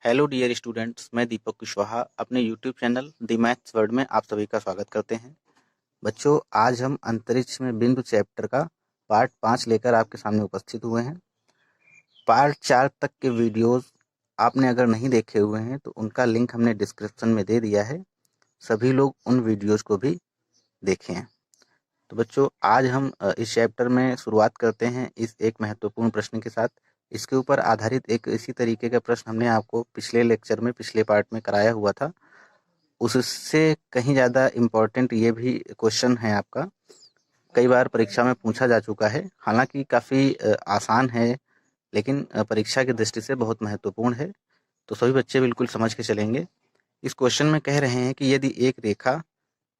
Hello dear students, मैं दीपक कुशवाहा अपने YouTube channel the maths world में आप सभी का स्वागत करते हैं। बच्चों, आज हम अंतरिक्ष में बिंदु चैप्टर का पार्ट 5 लेकर आपके सामने उपस्थित हुए हैं। पार्ट 4 तक के वीडियोस आपने अगर नहीं देखे हुए हैं तो उनका लिंक हमने डिस्क्रिप्शन में दे दिया है। सभी लोग उन वीडियोस को भी देखें। तो बच्चों, आज हम इस चैप्टर में शुरुआत करते हैं इस एक महत्वपूर्ण प्रश्न के साथ। इसके ऊपर आधारित एक इसी तरीके का प्रश्न हमने आपको पिछले लेक्चर में, पिछले पार्ट में कराया हुआ था। उससे कहीं ज़्यादा इम्पोर्टेंट ये भी क्वेश्चन है आपका, कई बार परीक्षा में पूछा जा चुका है। हालांकि काफ़ी आसान है, लेकिन परीक्षा की दृष्टि से बहुत महत्वपूर्ण है। तो सभी बच्चे बिल्कुल समझ के चलेंगे। इस क्वेश्चन में कह रहे हैं कि यदि एक रेखा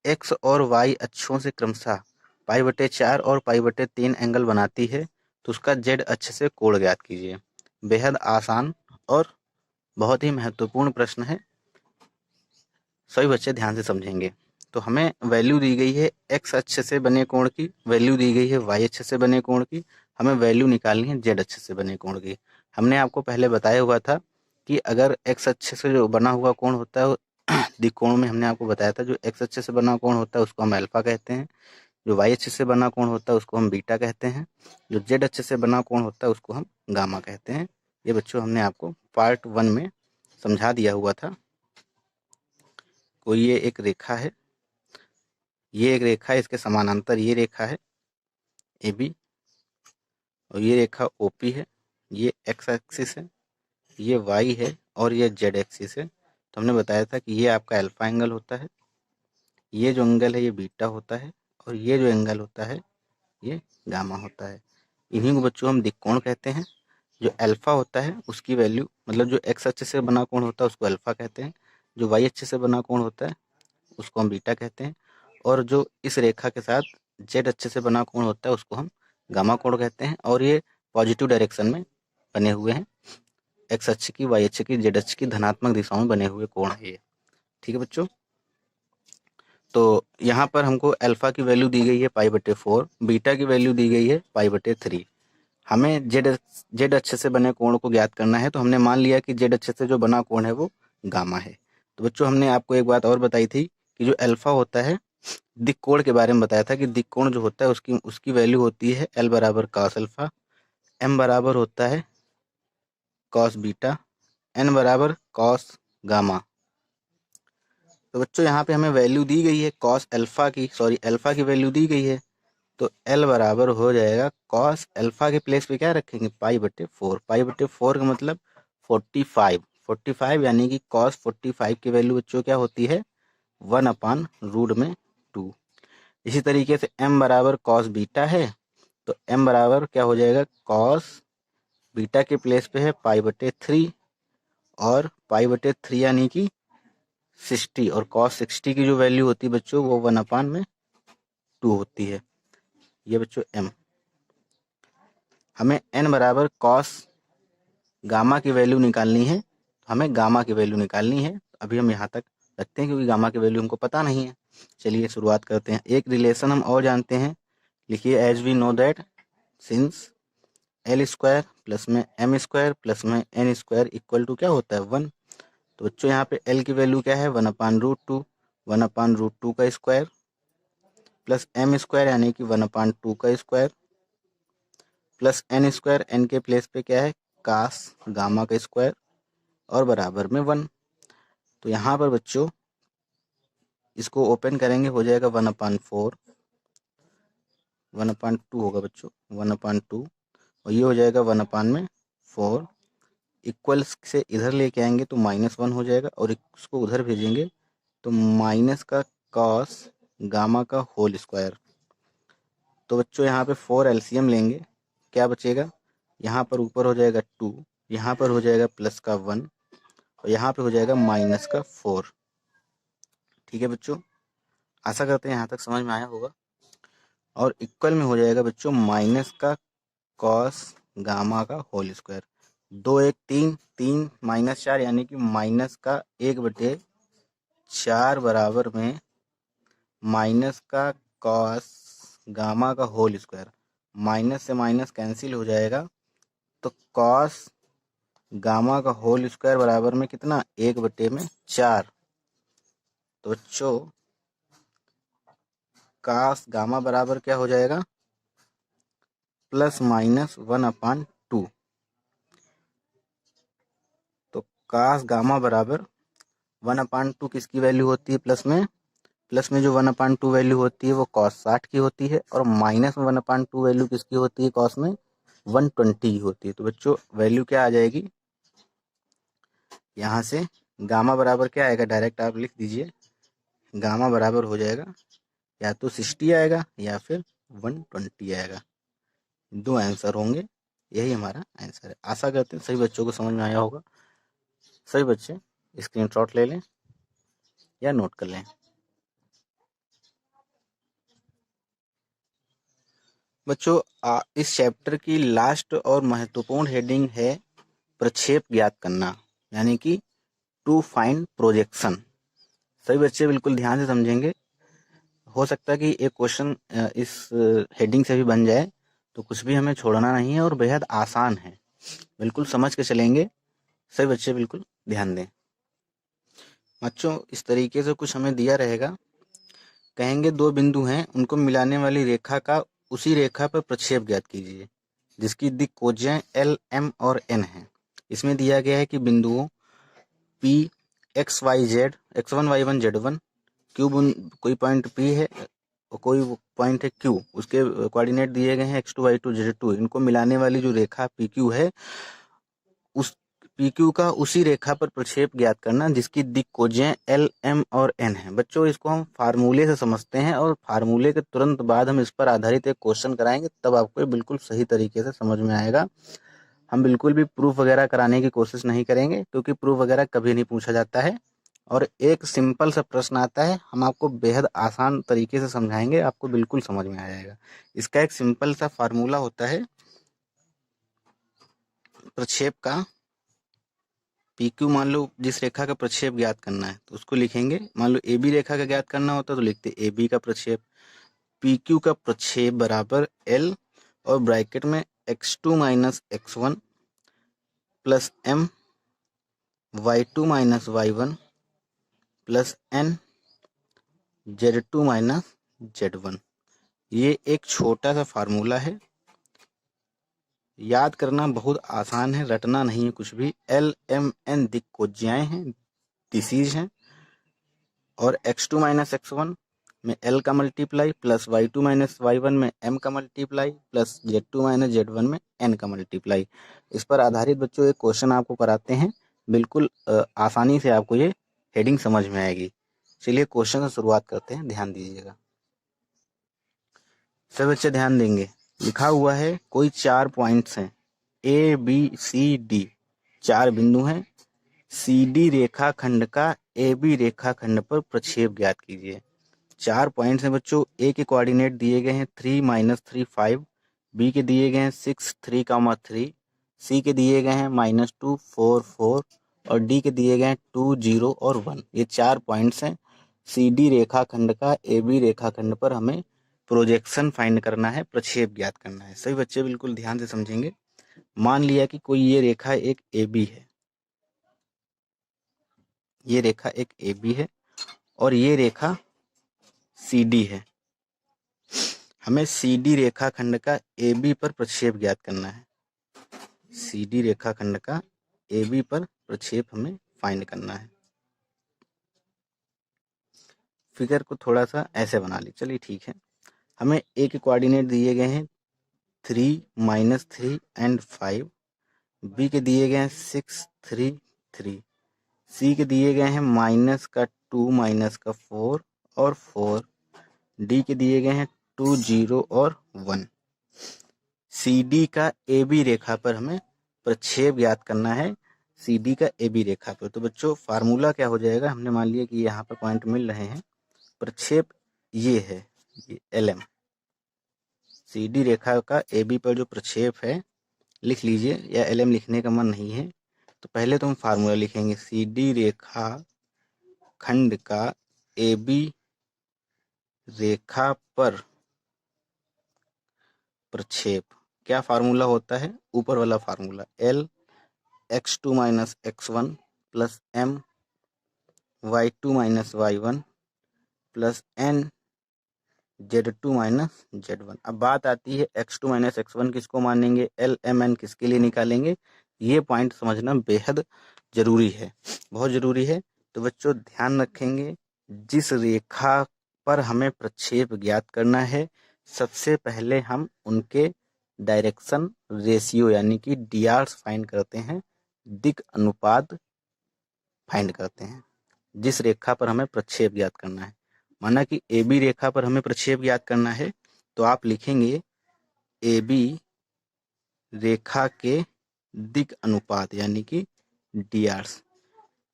एक्स और वाई अक्षों से क्रमशः पाई/4 और पाई/3 एंगल बनाती है तो उसका जेड अक्ष से कोण ज्ञात कीजिए। बेहद आसान और बहुत ही महत्वपूर्ण प्रश्न है, सभी बच्चे ध्यान से समझेंगे। तो हमें वैल्यू दी गई है एक्स अक्ष से बने कोण की, वैल्यू दी गई है वाई अक्ष से बने कोण की, हमें वैल्यू निकालनी है जेड अक्ष से बने कोण की। हमने आपको पहले बताया हुआ था कि अगर एक्स अक्ष से जो बना हुआ कोण होता है दिकोण में हमने आपको बताया था, जो एक्स अक्ष से बना कोण होता है उसको हम अल्फा कहते हैं, जो वाई अक्ष से बना कोण होता है उसको हम बीटा कहते हैं, जो जेड अक्ष से बना कोण होता है उसको हम गामा कहते हैं। ये बच्चों हमने आपको पार्ट 1 में समझा दिया हुआ था। कोई ये एक रेखा है, ये एक रेखा है, इसके समानांतर ये रेखा है ए बी, और ये रेखा ओ पी है। ये एक्स एक्सिस है, ये वाई है और ये जेड एक्सिस है। तो हमने बताया था कि ये आपका अल्फा एंगल होता है, ये जो एंगल है ये बीटा होता है, और ये जो एंगल होता है ये गामा होता है। इन्हीं को बच्चों हम दिक्कोण कहते हैं। जो अल्फा होता है उसकी वैल्यू, मतलब जो एक्स अक्ष से बना कोण होता है उसको अल्फा कहते हैं, जो वाई अक्ष से बना कोण होता है उसको हम बीटा कहते हैं, और जो इस रेखा के साथ जेड अक्ष से बना कोण होता है उसको हम गामा कोण कहते हैं। और ये पॉजिटिव डायरेक्शन में बने हुए हैं, एक्स अक्ष की, वाई अक्ष की, जेड अक्ष की धनात्मक दिशाओं में बने हुए कोण है ये। ठीक है बच्चों, तो यहाँ पर हमको अल्फा की वैल्यू दी गई है पाई/4, बीटा की वैल्यू दी गई है पाई/3। हमें जेड अक्ष से बने कोण को ज्ञात करना है, तो हमने मान लिया कि जेड अक्ष से जो बना कोण है वो गामा है। तो बच्चों, हमने आपको एक बात और बताई थी कि जो अल्फा होता है, दिक्कोण के बारे में बताया था कि दिक्कोण जो होता है उसकी उसकी वैल्यू होती है एल बराबर कॉस अल्फा, एम बराबर होता है कॉस बीटा, एन बराबर कॉस गामा। तो बच्चों, यहाँ पे हमें वैल्यू दी गई है कॉस अल्फा की, सॉरी अल्फा की वैल्यू दी गई है, तो एल बराबर हो जाएगा कॉस अल्फा के प्लेस पे क्या रखेंगे, पाई/4। पाई/4 का मतलब 45, यानी कि कॉस 45 की वैल्यू बच्चों क्या होती है, 1/√2। इसी तरीके से m बराबर कॉस बीटा है, तो m बराबर क्या हो जाएगा, कॉस बीटा के प्लेस पे है पाई/3, और पाई/3 यानी कि 60, और कॉस 60 की जो वैल्यू होती है बच्चों वो 1/2 होती है। ये बच्चों m। हमें n बराबर कॉस गामा की वैल्यू निकालनी है, हमें गामा की वैल्यू निकालनी है। अभी हम यहाँ तक रखते हैं क्योंकि गामा की वैल्यू हमको पता नहीं है। चलिए शुरुआत करते हैं। एक रिलेशन हम और जानते हैं, लिखिए as we know that since L square plus में एम स्क्वायर प्लस में एन स्क्वायर इक्वल टू क्या होता है, 1। तो बच्चों यहाँ पे एल की वैल्यू क्या है, 1/√2, 1/√2 का स्क्वायर प्लस एम स्क्वायर यानी कि 1/2 का square plus N square, N के प्लेस पे क्या है, कास गामा का स्क्वायर, और बराबर में 1। तो यहाँ पर बच्चों इसको ओपन करेंगे, हो जाएगा 1/4, 1/2 होगा बच्चों, 1/2, और ये हो जाएगा 1/4। इक्वल्स से इधर लेके आएंगे तो -1 हो जाएगा, और इसको उधर भेजेंगे तो माइनस का कॉस गामा का होल स्क्वायर। तो बच्चों यहाँ पे 4 एलसीएम लेंगे, क्या बचेगा, यहाँ पर ऊपर हो जाएगा 2, यहाँ पर हो जाएगा प्लस का 1, और यहाँ पे हो जाएगा माइनस का 4। ठीक है बच्चों, आशा करते हैं यहाँ तक समझ में आया होगा। और इक्वल में हो जाएगा बच्चों माइनस का कॉस गामा का होल स्क्वायर। 2 1 3, 3 -4 यानी कि माइनस का 1/4 बराबर में माइनस का कॉस गामा का होल स्क्वायर। माइनस से माइनस कैंसिल हो जाएगा, तो कॉस गामा का होल स्क्वायर बराबर में कितना, 1/4। तो बच्चों कास गामा बराबर क्या हो जाएगा, ±1/2। तो कास गामा बराबर 1/2 किसकी वैल्यू होती है, प्लस में जो 1/2 वैल्यू होती है वो cos 60 की होती है, और माइनस में 1/2 वैल्यू किसकी होती है, cos में 120 की होती है। तो बच्चों वैल्यू क्या आ जाएगी, यहाँ से गामा बराबर क्या आएगा, डायरेक्ट आप लिख दीजिए, गामा बराबर हो जाएगा या तो 60 आएगा या फिर 120 आएगा। दो आंसर होंगे, यही हमारा आंसर है। आशा करते हैं सभी बच्चों को समझ में आया होगा। सभी बच्चे स्क्रीनशॉट ले लें या नोट कर लें। बच्चों इस चैप्टर की लास्ट और महत्वपूर्ण हेडिंग है प्रक्षेप ज्ञात करना, यानी कि टू फाइंड प्रोजेक्शन। सभी बच्चे बिल्कुल ध्यान से समझेंगे। हो सकता है कि एक क्वेश्चन इस हेडिंग से भी बन जाए, तो कुछ भी हमें छोड़ना नहीं है और बेहद आसान है, बिल्कुल समझ के चलेंगे। सभी बच्चे बिल्कुल ध्यान दें। बच्चों इस तरीके से कुछ हमें दिया रहेगा, कहेंगे दो बिंदु हैं, उनको मिलाने वाली रेखा का उसी रेखा पर प्रक्षेप ज्ञात कीजिए जिसकी दिक् कोज्याएं एल एम और एन है। इसमें दिया गया है कि बिंदुओं P X Y Z x1 y1 z1, Q कोई पॉइंट पी है और कोई पॉइंट है क्यू, उसके कोऑर्डिनेट दिए गए हैं x2 y2 z2। इनको मिलाने वाली जो रेखा पी क्यू है, उस पी क्यू का उसी रेखा पर प्रक्षेप ज्ञात करना जिसकी दिक् कोज्याएं एल एम और एन है। बच्चों इसको हम फार्मूले से समझते हैं और फार्मूले के तुरंत बाद हम इस पर आधारित एक क्वेश्चन कराएंगे, तब आपको ये बिल्कुल सही तरीके से समझ में आएगा। हम बिल्कुल भी प्रूफ वगैरह कराने की कोशिश नहीं करेंगे, क्योंकि प्रूफ वगैरह कभी नहीं पूछा जाता है। और एक सिंपल सा प्रश्न आता है, हम आपको बेहद आसान तरीके से समझाएंगे, आपको बिल्कुल समझ में आ जाएगा। इसका एक सिंपल सा फार्मूला होता है प्रक्षेप का। पी क्यू मान लो जिस रेखा का प्रक्षेप ज्ञात करना है तो उसको लिखेंगे, मान लो ए बी रेखा का ज्ञात करना होता है तो लिखते ए बी का प्रक्षेप, पी क्यू का प्रक्षेप बराबर एल और ब्रैकेट में x2 - x1 plus m y2 - y1 plus n z2 - z1। ये एक छोटा सा फार्मूला है, याद करना बहुत आसान है, रटना नहीं है कुछ भी। एल एम एन दिक् कोज्याएं हैं, दिसीज हैं, और x2 - x1 में l का मल्टीप्लाई प्लस y2 - y1 में m का मल्टीप्लाई प्लस z2 - z1 में n का मल्टीप्लाई। इस पर आधारित बच्चों एक क्वेश्चन आपको कराते हैं, बिल्कुल आसानी से आपको ये हेडिंग समझ में आएगी। चलिए क्वेश्चन से शुरुआत करते हैं, ध्यान दीजिएगा। सब बच्चे ध्यान देंगे। लिखा हुआ है कोई 4 पॉइंट्स हैं, ए बी सी डी, 4 बिंदु हैं। सी डी रेखाखंड का ए बी रेखाखंड पर प्रक्षेप ज्ञात कीजिए। 4 पॉइंट्स हैं बच्चों। ए के कोऑर्डिनेट दिए गए हैं 3 - 3 5, बी के दिए गए हैं 6 3, 3, सी के दिए गए हैं -2 4 4 और डी के दिए गए हैं 2 0 और 1। ये 4 पॉइंट्स हैं। सी डी रेखाखंड का ए बी रेखाखंड पर हमें प्रोजेक्शन फाइंड करना है, प्रक्षेप ज्ञात करना है। सभी बच्चे बिल्कुल ध्यान से समझेंगे। मान लिया कि कोई ये रेखा एक ए बी है, ये रेखा एक ए बी है और ये रेखा सी डी है। हमें सी डी रेखाखंड का ए बी पर प्रक्षेप ज्ञात करना है। सी डी रेखाखंड का ए बी पर प्रक्षेप हमें फाइंड करना है। फिगर को थोड़ा सा ऐसे बना ली, चलिए ठीक है। हमें ए के कोऑर्डिनेट दिए गए हैं 3 - 3 एंड 5, बी के दिए गए हैं 6 3 3, सी के दिए गए हैं -2 -4 और 4, डी के दिए गए हैं 2 0 और 1। सी डी का ए बी रेखा पर हमें प्रक्षेप ज्ञात करना है, सी डी का ए बी रेखा पर। तो बच्चों फार्मूला क्या हो जाएगा, हमने मान लिया कि यहाँ पर पॉइंट मिल रहे हैं, प्रक्षेप ये है, ये एल एम। सी डी रेखा का ए बी पर जो प्रक्षेप है लिख लीजिए, या एल एम लिखने का मन नहीं है तो पहले तो हम फार्मूला लिखेंगे। सी डी रेखा खंड का ए बी रेखा पर प्रक्षेप, क्या फार्मूला होता है, ऊपर वाला formula, L x2 minus x1 plus m y2 minus y1 plus n z2 minus z1। अब बात आती है x2 माइनस x1 किसको मानेंगे, l m n किसके लिए निकालेंगे, ये पॉइंट समझना बेहद जरूरी है, बहुत जरूरी है। तो बच्चों ध्यान रखेंगे, जिस रेखा पर हमें प्रक्षेप ज्ञात करना है, सबसे पहले हम उनके डायरेक्शन रेशियो यानी कि DRs फाइंड करते हैं, दिक अनुपात फाइंड करते हैं। जिस रेखा पर हमें प्रक्षेप ज्ञात करना है, माना कि AB रेखा पर हमें प्रक्षेप ज्ञात करना है, तो आप लिखेंगे AB रेखा के दिक अनुपात यानी कि DRs।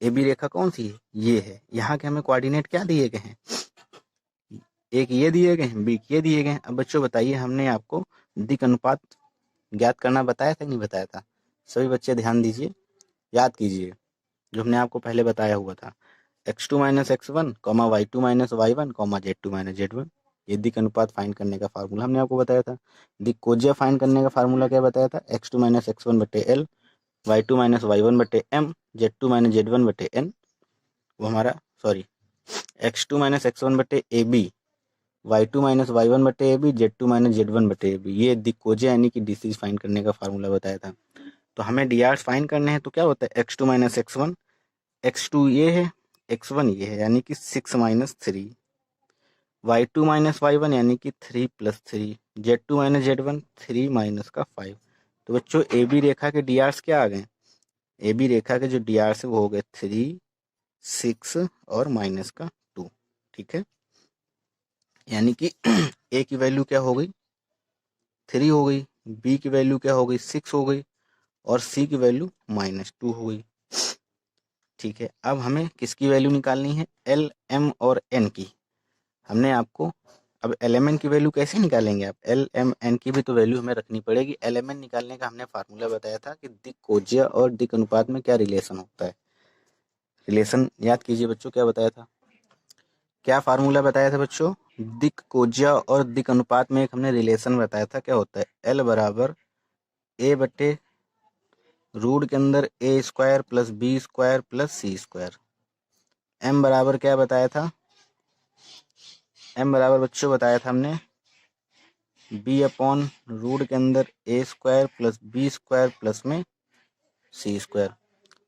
AB रेखा कौन सी है, ये है। यहाँ के हमें कोऑर्डिनेट क्या दिए गए हैं, एक ये दिए गए हैं, बी ये दिए गए हैं। अब बच्चों बताइए, हमने आपको दिक अनुपात ज्ञात करना बताया था कि नहीं बताया था? सभी बच्चे ध्यान दीजिए, याद कीजिए जो हमने आपको पहले बताया हुआ था। x2 minus x1 comma y2 minus y1 comma z2 minus z1, ये दिक अनुपात फाइंड करने का फार्मूला हमने आपको बताया था। दिक कोज्या फाइंड करने का फार्मूला क्या बताया था, x2 माइनस x1 बटे l, y2 माइनस y1 बटे m, z2 माइनस z1 बटे n। वो हमारा सॉरी x2 माइनस x1 बटे ab, y2 माइनस y1 बटे ab, z2 माइनस z1 बटे ab, ये दिक कोज्या यानी कि डीसी फाइंड करने का फार्मूला बताया था। तो हमें DRs फाइंड करने हैं, तो क्या होता है x2 माइनस x1, x2 ये है, x1 ये है यानी कि 6 माइनस 3, y2 माइनस y1 यानी कि 3 plus 3, z2 minus z1 3 minus का 5। तो बच्चों AB रेखा के DRs क्या आ गए, AB रेखा के जो DRs है वो हो गए 3, 6 और माइनस का 2। ठीक है, यानी कि A की वैल्यू क्या हो गई 3 हो गई, B की वैल्यू क्या हो गई 6 हो गई और C की वैल्यू -2 हो गई। ठीक है, अब हमें किसकी वैल्यू निकालनी है, L, M और N की। हमने आपको अब LMN की वैल्यू कैसे निकालेंगे आप, LMN की भी तो वैल्यू हमें रखनी पड़ेगी। LMN निकालने का हमने फार्मूला बताया था कि दिक कोज्या और दिक अनुपात में क्या रिलेशन होता है। रिलेशन याद कीजिए बच्चों, क्या बताया था, क्या फार्मूला बताया था बच्चों, दिक कोज्या और दिक अनुपात में एक हमने रिलेशन बताया था, क्या होता है L बराबर A बटे रूट के अंदर A² plus B² plus C²। M बराबर क्या बताया था, M बराबर बच्चों बताया था हमने B अपॉन रूट के अंदर A² प्लस B² प्लस में C²।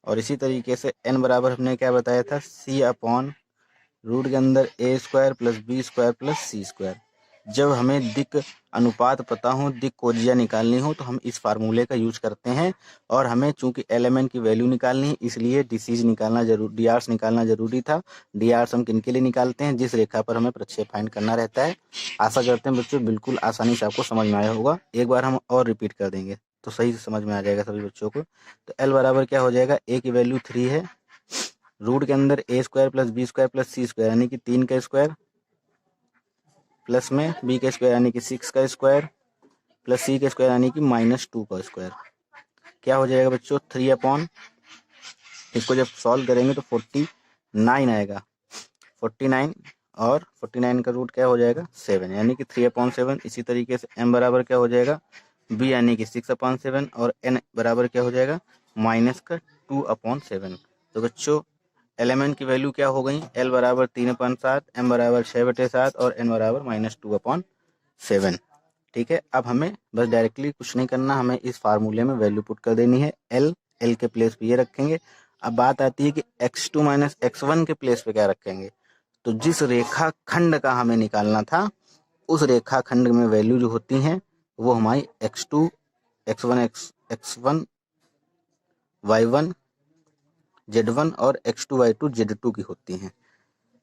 और इसी तरीके से N बराबर हमने क्या बताया था, C अपॉन रूट के अंदर A² plus B² plus C²। जब हमें दिक अनुपात पता हो, दिक कोज्या निकालनी हो, तो हम इस फार्मूले का यूज करते हैं। और हमें चूंकि LMN की वैल्यू निकालनी है, इसलिए DRs निकालना जरूरी था। DRs हम किन के लिए निकालते हैं, जिस रेखा पर हमें प्रक्षेप फाइंड करना रहता है। आशा करते हैं बच्चों बिल्कुल आसानी से आपको समझ में आया होगा। एक बार हम और रिपीट कर देंगे तो सही से समझ में आ जाएगा सभी बच्चों को। तो L बराबर क्या हो जाएगा, A की वैल्यू 3 है, रूट के अंदर A² plus B² plus C² यानी कि 3 का स्क्वायर प्लस में B का स्क्वायर यानी कि 6 का स्क्वायर प्लस C का स्क्वायर यानी कि -2 का स्क्वायर। क्या हो जाएगा बच्चों 3 अपॉन, इसको जब सॉल्व करेंगे तो 49 आएगा, 49 और 49 का रूट क्या हो जाएगा 7 यानी कि 3/7। इसी तरीके से M बराबर क्या हो जाएगा, B यानी कि 6/7 और N बराबर क्या हो जाएगा -2/7। तो बच्चों LMN की वैल्यू क्या हो गई, L बराबर 3/7, M बराबर 6/7 और N बराबर -2/7। ठीक है, अब हमें बस डायरेक्टली कुछ नहीं करना, हमें इस फार्मूले में वैल्यू पुट कर देनी है। L के प्लेस पे ये रखेंगे। अब बात आती है कि x2 माइनस x1 के प्लेस पे क्या रखेंगे। तो जिस रेखा खंड का हमें निकालना था, उस रेखा खंड में वैल्यू जो होती हैं वो हमारी x2 x1 y1 z1 और x2 y2 z2 की होती हैं।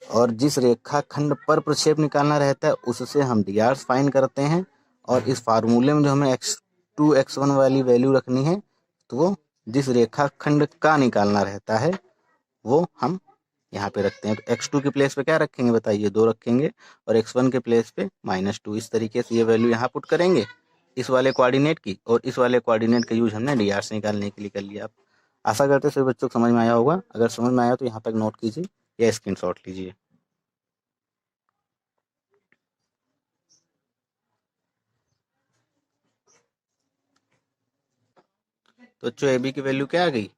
और जिस रेखा खंड पर प्रक्षेप निकालना रहता है उससे हम DRs फाइंड करते हैं। और इस फार्मूले में जो हमें x2 x1 वाली वैल्यू रखनी है, तो वो जिस रेखा खंड का निकालना रहता है वो हम यहाँ पे रखते हैं। तो x2 के प्लेस पे क्या रखेंगे बताइए, 2 रखेंगे और x1 के प्लेस पे -2। इस तरीके से ये वैल्यू यहाँ पुट करेंगे इस वाले कोऑर्डिनेट की, और इस वाले कोऑर्डिनेट का यूज हमने DRs निकालने के लिए कर लिया। आशा करते हैं सभी बच्चों को समझ में आया होगा। अगर समझ में आया तो यहाँ तक नोट कीजिए या स्क्रीनशॉट लीजिए। तो बच्चों AB की वैल्यू क्या आ गई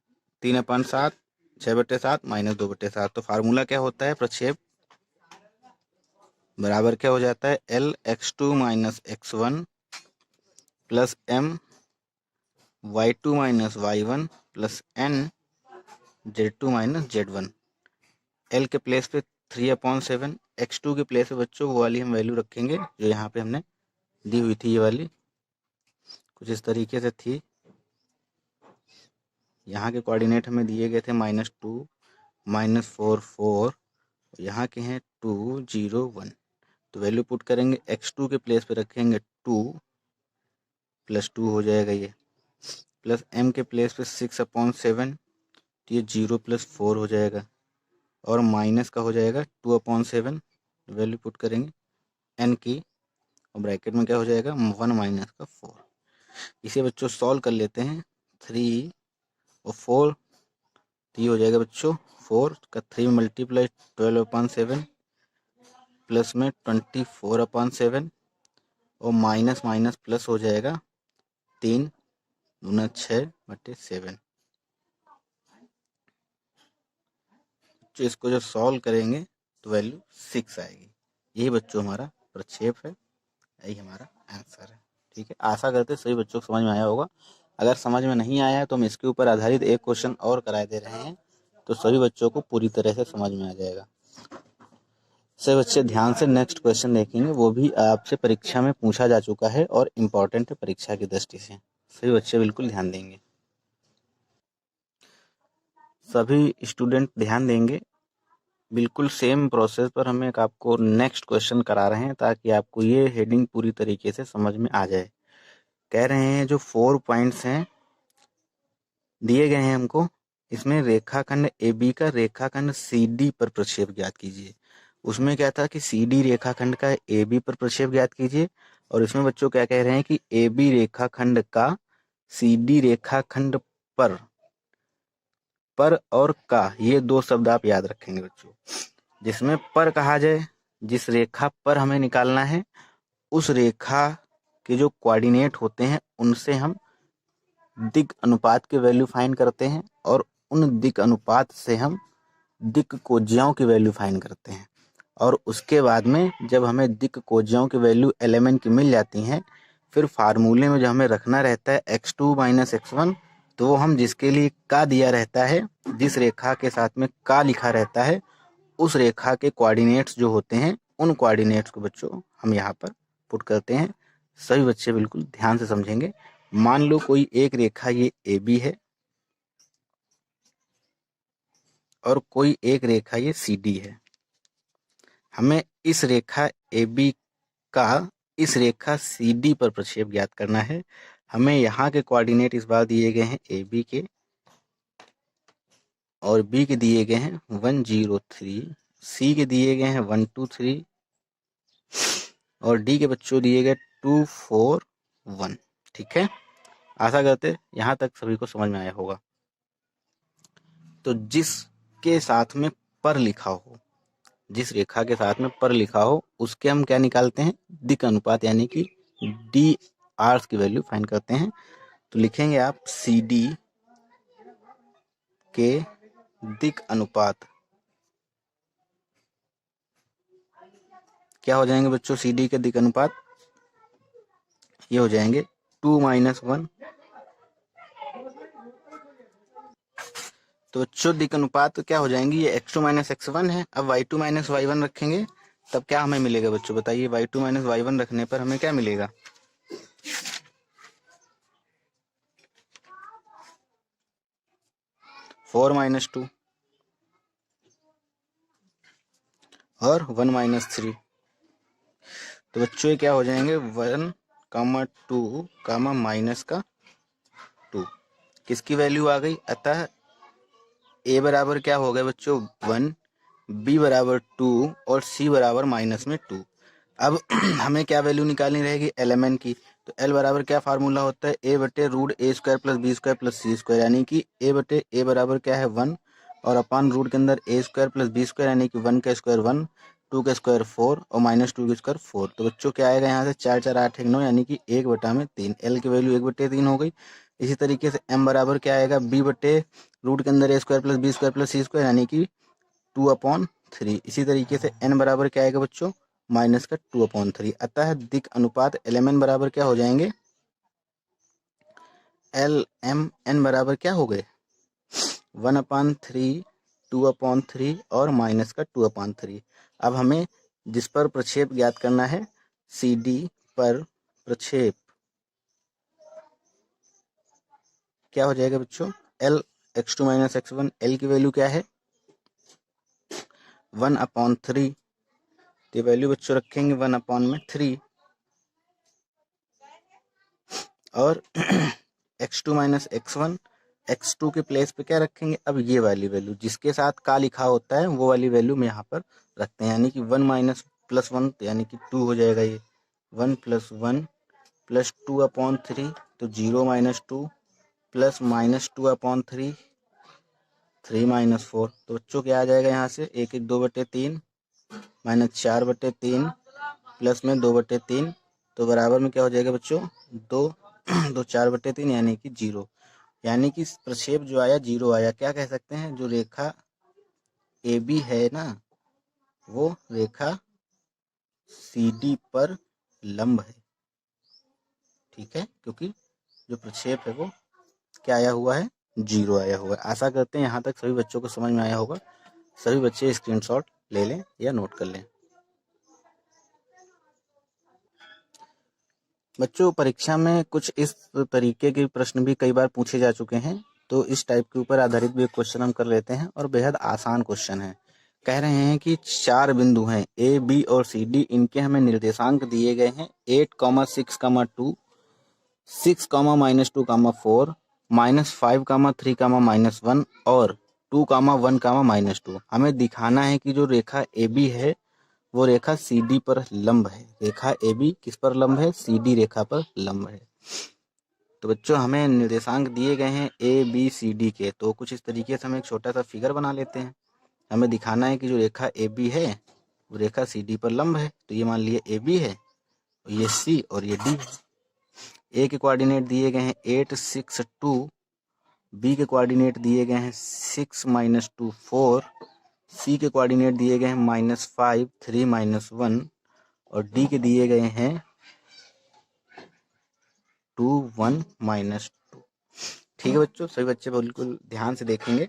3/7, 6/7 माइनस 2/7। तो फार्मूला क्या होता है, प्रक्षेप बराबर क्या हो जाता है, L x2 minus x1 plus M y2 minus y1 plus N z2 minus z1। L के प्लेस पे 3/7, x2 के प्लेस पे बच्चों वो वाली हम वैल्यू रखेंगे जो यहाँ पे हमने दी हुई थी, ये वाली कुछ इस तरीके से थी। यहाँ के कोऑर्डिनेट हमें दिए गए थे -2 -4 4, यहाँ के हैं 2 0 1। तो वैल्यू पुट करेंगे, x2 के प्लेस पे रखेंगे 2 प्लस 2 हो जाएगा ये, प्लस m के प्लेस पे 6/7, तो ये 0 प्लस 4 हो जाएगा, और माइनस का हो जाएगा 2/7। वैल्यू पुट करेंगे n की, और ब्रैकेट में क्या हो जाएगा 1 माइनस का 4। इसे बच्चों सॉल्व कर लेते हैं, 3 और 4, तो ये हो जाएगा बच्चों 4 का 3 मल्टीप्लाई 12/7 प्लस में 24/7, और माइनस माइनस प्लस हो जाएगा 3 दूना 6/7। तो इसको जो सॉल्व करेंगे तो वैल्यू 6 आएगी। यही बच्चों हमारा प्रक्षेप है, यही हमारा आंसर है। ठीक है, आशा करते सभी बच्चों को समझ में आया होगा। अगर समझ में नहीं आया तो हम इसके ऊपर आधारित एक क्वेश्चन और कराए दे रहे हैं, तो सभी बच्चों को पूरी तरह से समझ में आ जाएगा। सभी बच्चे ध्यान से नेक्स्ट क्वेश्चन देखेंगे, वो भी आपसे परीक्षा में पूछा जा चुका है और इम्पोर्टेंट है परीक्षा की दृष्टि से। सभी बच्चे बिल्कुल ध्यान देंगे, सभी स्टूडेंट ध्यान देंगे। बिल्कुल सेम प्रोसेस पर हम एक आपको नेक्स्ट क्वेश्चन करा रहे हैं ताकि आपको ये हेडिंग पूरी तरीके से समझ में आ जाए। कह रहे हैं जो 4 पॉइंट्स हैं दिए गए हैं हमको, इसमें रेखाखंड AB का रेखाखंड CD पर प्रक्षेप ज्ञात कीजिए। उसमें क्या था कि CD रेखाखंड का AB पर प्रक्षेप ज्ञात कीजिए, और इसमें बच्चों क्या कह रहे हैं कि AB रेखाखंड का CD रेखाखंड पर और का, ये 2 शब्द आप याद रखेंगे बच्चों। जिसमें पर कहा जाए, जिस रेखा पर हमें निकालना है उस रेखा के जो कोऑर्डिनेट होते हैं उनसे हम दिक् अनुपात के वैल्यू फाइंड करते हैं, और उन दिक् अनुपात से हम दिक् कोज्याओं की वैल्यू फाइंड करते हैं। और उसके बाद में जब हमें दिक् कोज्याओं की वैल्यू एलिमेंट की मिल जाती हैं, फिर फार्मूले में जो हमें रखना रहता है x2 माइनस x1, तो वो हम जिसके लिए का दिया रहता है, जिस रेखा के साथ में का लिखा रहता है, उस रेखा के कोऑर्डिनेट्स जो होते हैं उन कोऑर्डिनेट्स को बच्चों हम यहाँ पर पुट करते हैं। सभी बच्चे बिल्कुल ध्यान से समझेंगे। मान लो कोई एक रेखा ये AB है और कोई एक रेखा ये CD है। हमें इस रेखा AB का इस रेखा CD पर प्रक्षेप ज्ञात करना है। हमें यहाँ के कोऑर्डिनेट इस बार दिए गए हैं AB के, और B के दिए गए हैं 1 0 3, C के दिए गए हैं 1 2 3, और D के बच्चों दिए गए 2 4 1। ठीक है, आशा करते यहाँ तक सभी को समझ में आया होगा। तो जिसके साथ में पर लिखा हो, जिस रेखा के साथ में पर लिखा हो, उसके हम क्या निकालते हैं, दिक् अनुपात, यानी कि DR की वैल्यू फाइंड करते हैं। तो लिखेंगे आप CD के दिक् अनुपात क्या हो जाएंगे बच्चों, CD के दिक् अनुपात ये हो जाएंगे 2 - 1। तो बच्चों दिक् अनुपात क्या हो जाएंगी, ये x2 - x1 है। अब y2 - y1 रखेंगे, तब क्या हमें मिलेगा बच्चों, बताइए। y2 - y1 रखने पर हमें क्या मिलेगा, 4 - 2 और 1 - 3। तो बच्चों ये क्या हो जाएंगे, 1, 2, -2। किसकी वैल्यू आ गई, अतः A बराबर क्या हो गया बच्चों 1, B बराबर 2 और C बराबर -2। अब हमें क्या वैल्यू निकालनी रहेगी एलिमेंट की। तो L बराबर क्या फार्मूला होता है, A/√A² + B² + C², यानी कि A/A बराबर क्या है 1, और अपान रूट के अंदर A² + B² यानी कि 1 का स्क्वायर 1, 2 का स्क्वायर 4 और -2 का स्क्वायर 4। तो बच्चों क्या आएगा यहाँ से, 4 4 8 1 9, यानी कि 1/3। L की वैल्यू 1/3 हो गई। इसी तरीके से m बराबर क्या आएगा, b बटे रूट के अंदर a square plus B square plus C square यानी कि 2/3। इसी तरीके से n बराबर क्या आएगा बच्चों, माइनस का 2/3। अतः दिक अनुपात LMN बराबर क्या हो जाएंगे, LMN बराबर क्या हो गए, 1/3, 2/3 और माइनस का 2/3। अब हमें जिस पर प्रक्षेप ज्ञात करना है, CD पर प्रक्षेप क्या हो जाएगा बच्चों, L x2 minus x1, L की वैल्यू क्या है 1/3, तो वैल्यू बच्चों रखेंगे 1/3 और x2 माइनस x1, x2 के प्लेस पे क्या रखेंगे, अब ये वाली वैल्यू जिसके साथ का लिखा होता है वो वाली वैल्यू में यहाँ पर रखते हैं, यानी कि 1 माइनस प्लस 1 यानी कि 2 हो जाएगा, ये 1 प्लस 1 प्लस 2/3 तो 0 माइनस 2 प्लस माइनस 2/3 3 माइनस 4, तो बच्चों क्या आ जाएगा यहाँ से 1 1 2/3 माइनस 4/3 प्लस में 2/3, तो बराबर में क्या हो जाएगा बच्चों 2 2 4/3 यानी कि 0, यानी कि प्रक्षेप जो आया 0 आया। क्या कह सकते हैं, जो रेखा AB है ना, वो रेखा CD पर लंब है, ठीक है, क्योंकि जो प्रक्षेप है वो क्या आया हुआ है, 0 आया हुआ है। आशा करते हैं यहाँ तक सभी बच्चों को समझ में आया होगा। सभी बच्चे स्क्रीनशॉट ले लें या नोट कर लें। बच्चों परीक्षा में कुछ इस तरीके के प्रश्न भी कई बार पूछे जा चुके हैं, तो इस टाइप के ऊपर आधारित भी एक क्वेश्चन हम कर लेते हैं और बेहद आसान क्वेश्चन है। कह रहे हैं कि 4 बिंदु हैं A, B और C, D, इनके हमें निर्देशांक दिए गए हैं 8, 6, 2, 6, -2, 4, -5, 3, -1 और 2, 1, -2। हमें दिखाना है कि जो रेखा AB है वो रेखा CD पर लंब है। रेखा AB किस पर लंब है, CD रेखा पर लंब है। तो बच्चों हमें निर्देशांक दिए गए हैं ABCD के, तो कुछ इस तरीके से हम एक छोटा सा फिगर बना लेते हैं। हमें दिखाना है कि जो रेखा AB है वो रेखा CD पर लंब है, तो ये मान लिए AB है, ये C और ये D है। A के कोऑर्डिनेट दिए गए हैं 8, 6, 2, B के कोऑर्डिनेट दिए गए हैं 6, -2, 4, C के कोऑर्डिनेट दिए गए हैं -5, 3, -1 और D के दिए गए हैं 2, 1, -2। ठीक है बच्चों, सभी बच्चे बिल्कुल ध्यान से देखेंगे।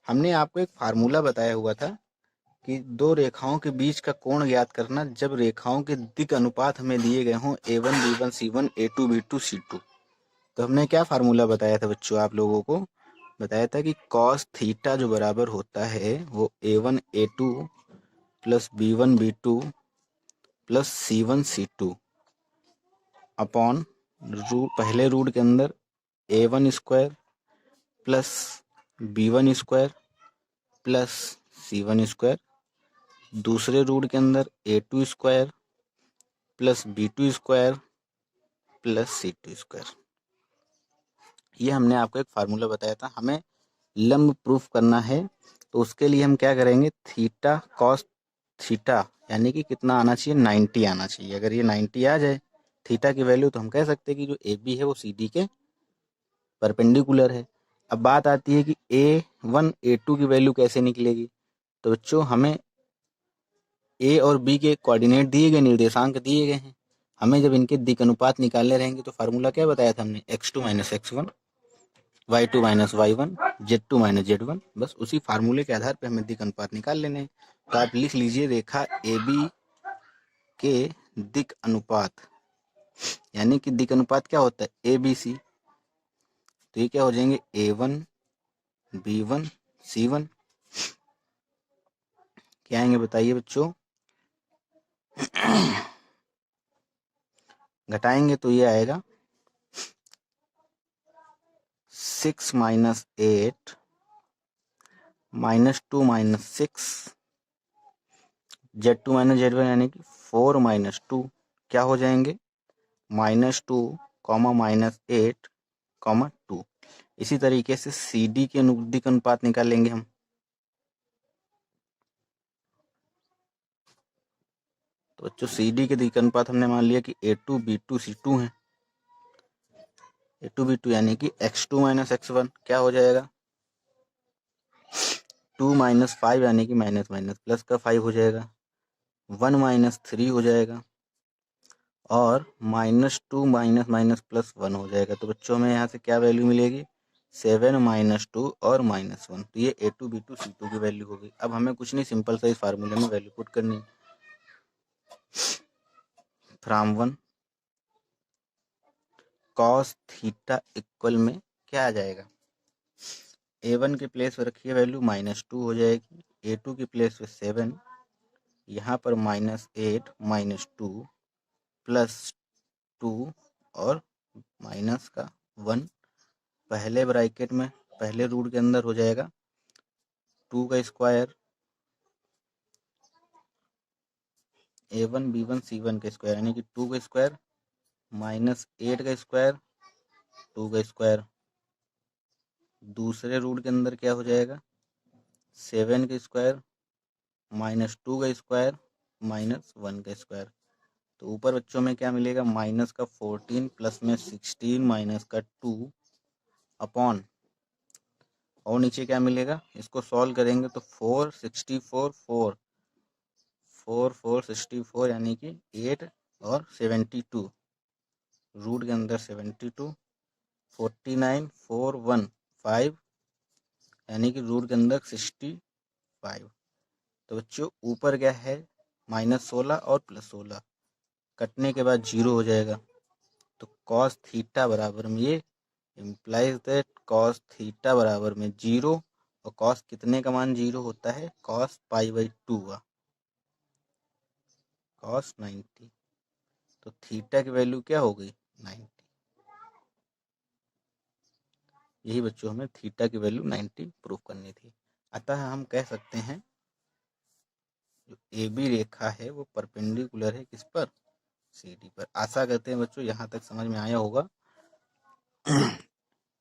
हमने आपको एक फार्मूला बताया हुआ था कि दो रेखाओं के बीच का कोण ज्ञात करना जब रेखाओं के दिक् अनुपात हमें दिए गए हों A1 B1 C1 A2 B2 C2। तो हमने क्या फार्मूला बताया था बच्चों, आप लोगों को बताया था कि cos थीटा जो बराबर होता है वो A1 A2 plus B1 B2 plus C1 C2 upon पहले रूट के अंदर A1 square plus B1 square plus C1 square, दूसरे रूट के अंदर A2 square plus B2 square plus C2 square. ये हमने आपको एक फार्मूला बताया था। हमें लंब प्रूफ करना है, तो उसके लिए हम क्या करेंगे, थीटा कॉस थीटा यानी कि कितना आना चाहिए, 90 आना चाहिए। अगर ये 90 आ जाए थीटा की वैल्यू, तो हम कह सकते हैं कि जो AB है वो CD के परपेंडिकुलर है। अब बात आती है कि A1 A2 की वैल्यू कैसे निकलेगी। तो बच्चों हमें A और B के कोऑर्डिनेट दिए गए, निर्देशांक दिए गए हैं। हमें जब इनके दिक् अनुपात निकालने रहेंगे तो फार्मूला क्या बताया था हमने, x2 minus x1, y2 minus y1, z2 minus z1। बस उसी फार्मूले के आधार पर हमें दिक् अनुपात निकाल लेने हैं। तो आप लिख लीजिए रेखा AB के दिक् अनुपात, यानी कि दिक् अनुपात क्या होता है ABC, तो ये क्या हो जाएंगे A1 B1 C1, क्या आएंगे बताइए बच्चों, घटाएंगे तो ये आएगा 6 minus 8 -2 minus 6 Z2 minus Z1 यानी कि 4 माइनस 2 क्या हो जाएंगे -2 -8 2। इसी तरीके से CD के दिक् अनुपात निकाल लेंगे हम। तो बच्चों CD के दिक् अनुपात हमने मान लिया कि A2 B2 C2 है, A2B2 यानी कि x2 माइनस x1 क्या हो जाएगा, 2 माइनस 5 यानी कि माइनस माइनस प्लस का 5 हो जाएगा, 1 माइनस 3 हो जाएगा और -2 माइनस माइनस प्लस 1 हो जाएगा। तो बच्चों में यहाँ से क्या वैल्यू मिलेगी, 7 माइनस 2 और -1। तो ये A2B2 C2 की वैल्यू होगी। अब हमें कुछ नहीं, सिंपल सा इस फार्मूले में वैल्यू पुट करनी है। फ्रॉम 1 कॉस थीटा इक्वल में क्या आ जाएगा, A1 की प्लेस पर रखिए वैल्यू -2 हो जाएगी, A2 की प्लेस पे 7, यहाँ पर -8 -2 +2 और माइनस का 1, पहले ब्रैकेट में पहले रूट के अंदर हो जाएगा 2 का स्क्वायर A1 B1 C1 का स्क्वायर यानी कि 2 का स्क्वायर -8 का स्क्वायर 2 का स्क्वायर, दूसरे रूट के अंदर क्या हो जाएगा 7 का स्क्वायर -2 का स्क्वायर -1 का स्क्वायर। तो ऊपर बच्चों में क्या मिलेगा, माइनस का 14 प्लस में 16 माइनस का 2 अपॉन, और नीचे क्या मिलेगा, इसको सॉल्व करेंगे तो 4 यानी कि 8 और 72, रूट के अंदर 72, 49 4 1 5 यानी कि रूट के अंदर 65। तो बच्चों ऊपर क्या है -16 और +16, कटने के बाद 0 हो जाएगा। तो कॉस थीटा बराबर में, ये इम्प्लाइज दैट कॉस थीटा बराबर में 0, और कॉस कितने का मान 0 होता है, कॉस π/2 का, कॉस 90। तो थीटा की वैल्यू क्या हो गई 90। यही बच्चों हमें थीटा की वैल्यू 90 प्रूफ करनी थी। अतः हम कह सकते हैं जो AB रेखा है वो परपेंडिकुलर है किस पर, CD पर। आशा करते हैं बच्चों यहाँ तक समझ में आया होगा।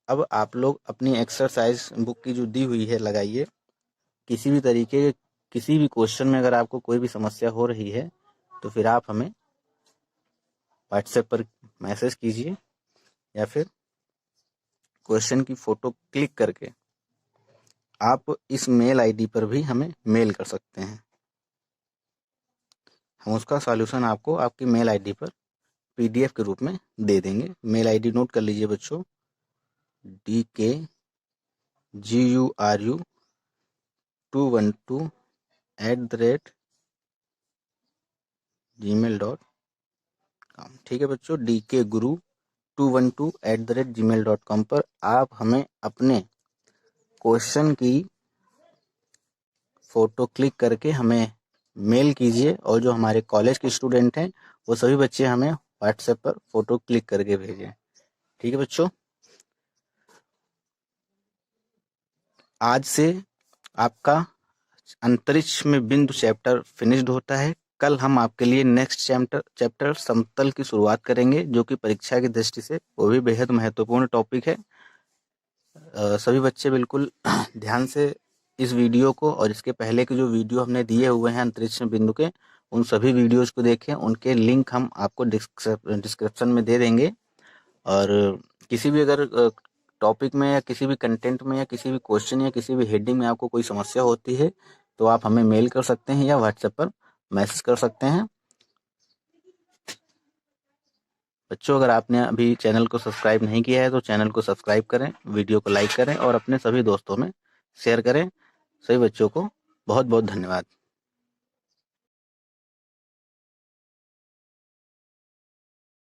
अब आप लोग अपनी एक्सरसाइज बुक की जो दी हुई है लगाइए। किसी भी तरीके किसी भी क्वेश्चन में अगर आपको कोई भी समस्या हो रही है तो फिर आप हमें व्हाट्सएप पर मैसेज कीजिए या फिर क्वेश्चन की फ़ोटो क्लिक करके आप इस मेल आईडी पर भी हमें मेल कर सकते हैं। हम उसका सॉल्यूशन आपको आपकी मेल आईडी पर PDF के रूप में दे देंगे। मेल आईडी नोट कर लीजिए बच्चों, DKGURU212@gmail.com। ठीक है बच्चों, DKGURU212@gmail.com पर आप हमें अपने क्वेश्चन की फ़ोटो क्लिक करके हमें मेल कीजिए, और जो हमारे कॉलेज के स्टूडेंट हैं वो सभी बच्चे हमें व्हाट्सएप पर फ़ोटो क्लिक करके भेजें। ठीक है बच्चों, आज से आपका अंतरिक्ष में बिंदु चैप्टर फिनिश्ड होता है। कल हम आपके लिए नेक्स्ट चैप्टर समतल की शुरुआत करेंगे, जो कि परीक्षा की दृष्टि से वो भी बेहद महत्वपूर्ण टॉपिक है। सभी बच्चे बिल्कुल ध्यान से इस वीडियो को और इसके पहले के जो वीडियो हमने दिए हुए हैं अंतरिक्ष में बिंदु के, उन सभी वीडियोस को देखें। उनके लिंक हम आपको डिस्क्रिप्शन में दे देंगे। और किसी भी अगर टॉपिक में या किसी भी कंटेंट में या किसी भी क्वेश्चन या किसी भी हेडिंग में आपको कोई समस्या होती है तो आप हमें मेल कर सकते हैं या व्हाट्सएप पर मैसेज कर सकते हैं। बच्चों अगर आपने अभी चैनल को सब्सक्राइब नहीं किया है तो चैनल को सब्सक्राइब करें, वीडियो को लाइक करें और अपने सभी दोस्तों में शेयर करें। सभी बच्चों को बहुत बहुत धन्यवाद।